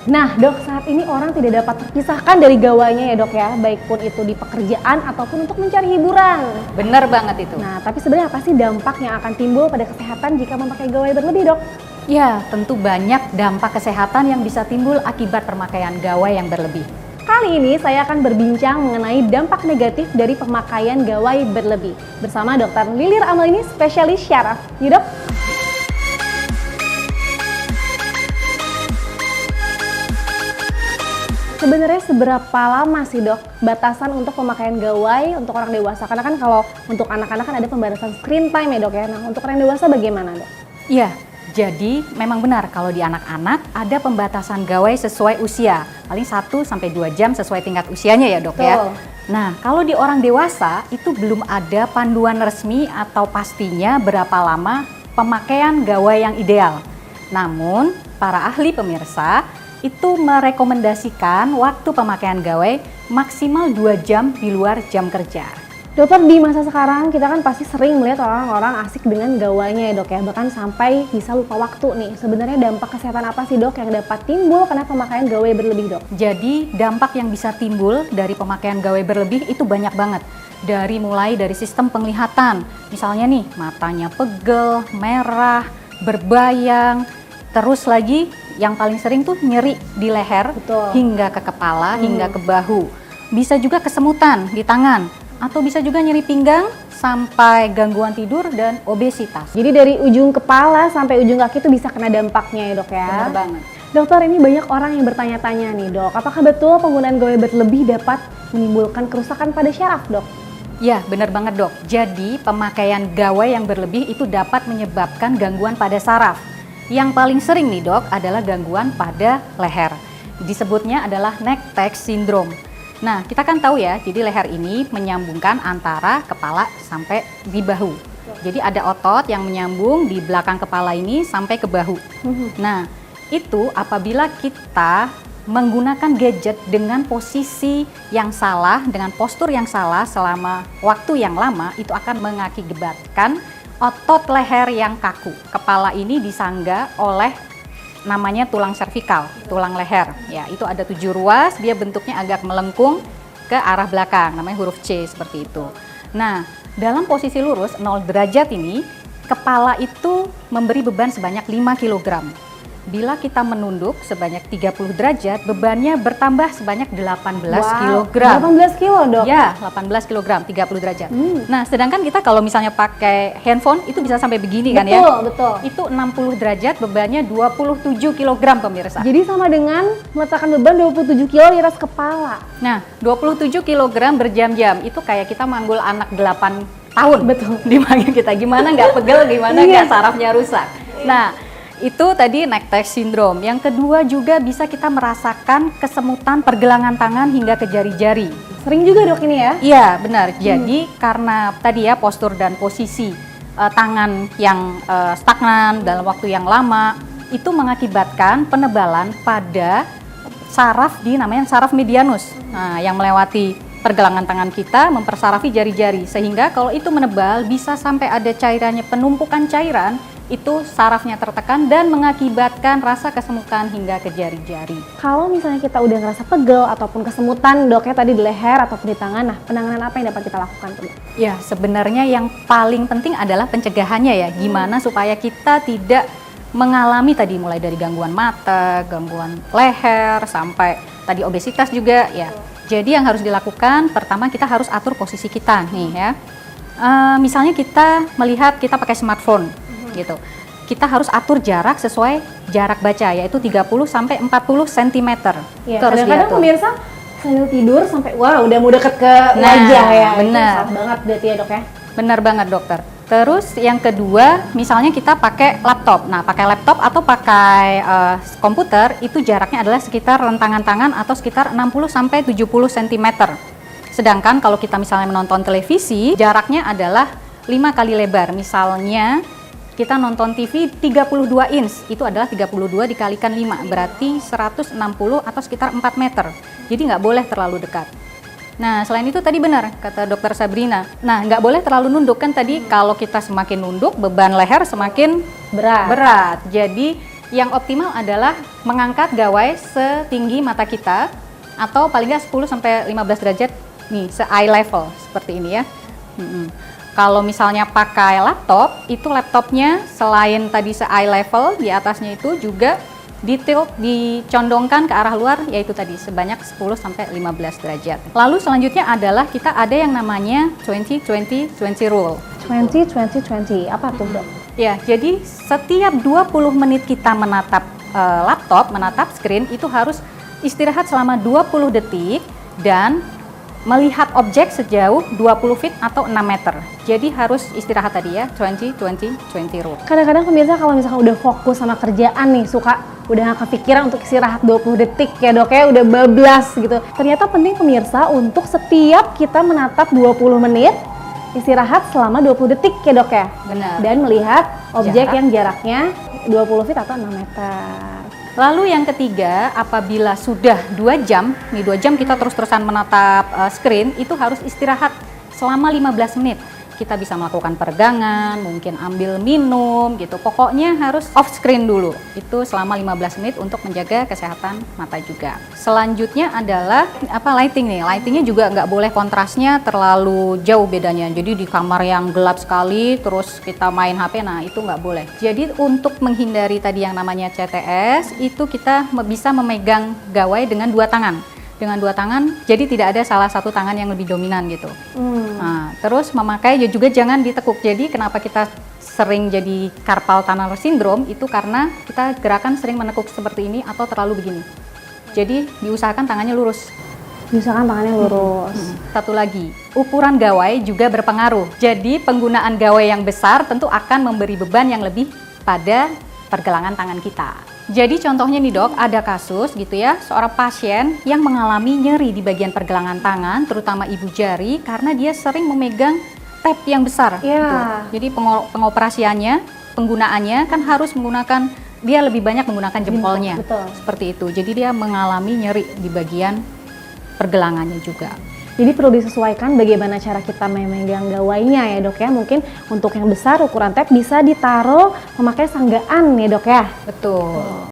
Nah dok, saat ini orang tidak dapat terpisahkan dari gawainya ya dok ya, baik pun itu di pekerjaan ataupun untuk mencari hiburan. Bener banget itu. Nah tapi sebenarnya apa sih dampak yang akan timbul pada kesehatan jika memakai gawai berlebih dok? Ya, tentu banyak dampak kesehatan yang bisa timbul akibat pemakaian gawai yang berlebih. Kali ini saya akan berbincang mengenai dampak negatif dari pemakaian gawai berlebih bersama Dr. Lilir Amelini, spesialis syaraf. Yuk dok. Sebenarnya seberapa lama sih dok batasan untuk pemakaian gawai untuk orang dewasa? Karena kan kalau untuk anak-anak kan ada pembatasan screen time ya dok ya. Nah untuk orang dewasa bagaimana dok? Iya, jadi memang benar kalau di anak-anak ada pembatasan gawai sesuai usia. Paling 1-2 jam sesuai tingkat usianya ya dok ya. Nah kalau di orang dewasa itu belum ada panduan resmi atau pastinya berapa lama pemakaian gawai yang ideal. Namun para ahli pemirsa itu merekomendasikan waktu pemakaian gawai maksimal 2 jam di luar jam kerja. Dokter, di masa sekarang kita kan pasti sering melihat orang-orang asik dengan gawainya ya dok ya, bahkan sampai bisa lupa waktu nih. Sebenarnya dampak kesehatan apa sih dok yang dapat timbul karena pemakaian gawai berlebih dok? Jadi dampak yang bisa timbul dari pemakaian gawai berlebih itu banyak banget. Mulai dari sistem penglihatan, misalnya nih matanya pegel, merah, berbayang, terus lagi yang paling sering tuh nyeri di leher. Betul. Hingga ke kepala, hingga ke bahu. Bisa juga kesemutan di tangan, atau bisa juga nyeri pinggang sampai gangguan tidur dan obesitas. Jadi dari ujung kepala sampai ujung kaki itu bisa kena dampaknya ya dok ya? Benar banget. Dokter, ini banyak orang yang bertanya-tanya nih dok, apakah betul penggunaan gawai berlebih dapat menimbulkan kerusakan pada syaraf dok? Ya, benar banget dok. Jadi pemakaian gawai yang berlebih itu dapat menyebabkan gangguan pada saraf. Yang paling sering nih dok adalah gangguan pada leher. Disebutnya adalah neck tag syndrome. Nah, kita kan tahu ya, jadi leher ini menyambungkan antara kepala sampai di bahu. Jadi ada otot yang menyambung di belakang kepala ini sampai ke bahu. Nah, itu apabila kita menggunakan gadget dengan posisi yang salah, dengan postur yang salah selama waktu yang lama, itu akan mengakibatkan otot leher yang kaku. Kepala ini disangga oleh namanya tulang servikal, tulang leher. Ya, itu ada 7 ruas, dia bentuknya agak melengkung ke arah belakang, namanya huruf C seperti itu. Nah, dalam posisi lurus 0 derajat ini, kepala itu memberi beban sebanyak 5 kg. Bila kita menunduk sebanyak 30 derajat, bebannya bertambah sebanyak 18 kg. 18 kilo dok? Ya, 18 kg, 30 derajat. Nah, sedangkan kita kalau misalnya pakai handphone, itu bisa sampai begini kan ya? Betul. Itu 60 derajat, bebannya 27 kg pemirsa. Jadi sama dengan meletakkan beban 27 kilo di atas kepala. Nah, 27 kg berjam-jam, itu kayak kita manggul anak 8 tahun. Betul. Di mana kita, gimana nggak pegel, gimana nggak sarafnya rusak. Nah, itu tadi neck tag syndrome. Yang kedua juga bisa kita merasakan kesemutan pergelangan tangan hingga ke jari-jari. Sering juga dok ini ya? Iya benar, jadi karena tadi ya postur dan posisi tangan yang stagnan dalam waktu yang lama, itu mengakibatkan penebalan pada saraf namanya saraf medianus. Nah, yang melewati pergelangan tangan kita mempersarafi jari-jari, sehingga kalau itu menebal bisa sampai ada cairannya, penumpukan cairan, itu sarafnya tertekan dan mengakibatkan rasa kesemutan hingga ke jari-jari. Kalau misalnya kita udah ngerasa pegel ataupun kesemutan doknya tadi di leher ataupun di tangan, nah penanganan apa yang dapat kita lakukan tuh? Ya, sebenarnya yang paling penting adalah pencegahannya ya, gimana supaya kita tidak mengalami tadi mulai dari gangguan mata, gangguan leher, sampai tadi obesitas juga ya. Jadi yang harus dilakukan, pertama kita harus atur posisi kita nih ya. Misalnya kita melihat kita pakai smartphone gitu. Kita harus atur jarak sesuai jarak baca, yaitu 30 sampai 40 cm. Ya, kadang-kadang pemirsa sambil tidur sampai wah udah mau deket ke wajah ya. Benar. Itu banget berarti ya dok ya. Benar banget dokter. Terus yang kedua, misalnya kita pakai laptop. Nah, pakai laptop atau pakai komputer, itu jaraknya adalah sekitar rentangan tangan atau sekitar 60 sampai 70 cm. Sedangkan kalau kita misalnya menonton televisi, jaraknya adalah 5 kali lebar. Misalnya kita nonton TV 32 inch, itu adalah 32 dikalikan 5, berarti 160 atau sekitar 4 meter. Jadi nggak boleh terlalu dekat. Nah, selain itu tadi benar kata dokter Sabrina. Nah, nggak boleh terlalu nunduk kan tadi, kalau kita semakin nunduk, beban leher semakin berat. Jadi Yang optimal adalah mengangkat gawai setinggi mata kita atau paling nggak 10 sampai 15 derajat nih, se-eye level seperti ini ya. Kalau misalnya pakai laptop, itu laptopnya selain tadi se-eye level, di atasnya itu juga ditilt, dicondongkan ke arah luar, yaitu tadi sebanyak 10 sampai 15 derajat. Lalu selanjutnya adalah kita ada yang namanya 20-20-20 rule. 20-20-20, apa tuh dok? Ya, jadi setiap 20 menit kita menatap laptop, menatap screen, itu harus istirahat selama 20 detik dan melihat objek sejauh 20 feet atau 6 meter. Jadi harus istirahat tadi ya, 20-20-20 rule. Kadang-kadang pemirsa kalau misalkan udah fokus sama kerjaan nih, suka udah gak kepikiran untuk istirahat 20 detik ya dok ya, udah bablas gitu. Ternyata penting pemirsa untuk setiap kita menatap 20 menit, istirahat selama 20 detik ya dok ya. Benar. Dan melihat objek yang jaraknya 20 feet atau 6 meter. Lalu yang ketiga, apabila sudah 2 jam, nih 2 jam kita terus-terusan menatap screen, itu harus istirahat selama 15 menit. Kita bisa melakukan peregangan, mungkin ambil minum gitu. Pokoknya harus off screen dulu. Itu selama 15 menit untuk menjaga kesehatan mata juga. Selanjutnya adalah lighting nih. Lightingnya juga nggak boleh kontrasnya terlalu jauh bedanya. Jadi di kamar yang gelap sekali terus kita main HP, nah itu nggak boleh. Jadi untuk menghindari tadi yang namanya CTS, itu kita bisa memegang gawai dengan 2 tangan. Dengan 2 tangan, jadi tidak ada salah satu tangan yang lebih dominan gitu. Nah, terus memakai juga jangan ditekuk. Jadi kenapa kita sering jadi carpal tunnel syndrome itu karena kita gerakan sering menekuk seperti ini atau terlalu begini. Jadi diusahakan tangannya lurus. Misalkan tangannya lurus. Satu lagi, ukuran gawai juga berpengaruh. Jadi penggunaan gawai yang besar tentu akan memberi beban yang lebih pada pergelangan tangan kita. Jadi contohnya nih dok, ada kasus gitu ya, seorang pasien yang mengalami nyeri di bagian pergelangan tangan, terutama ibu jari, karena dia sering memegang tab yang besar. Iya. Gitu. Jadi pengoperasiannya, penggunaannya kan harus menggunakan, dia lebih banyak menggunakan jempolnya. Betul. Seperti itu, jadi dia mengalami nyeri di bagian pergelangannya juga. Jadi perlu disesuaikan bagaimana cara kita memegang gawainya ya dok ya. Mungkin untuk yang besar ukuran tab bisa ditaruh memakai sanggaan ya dok ya. Betul.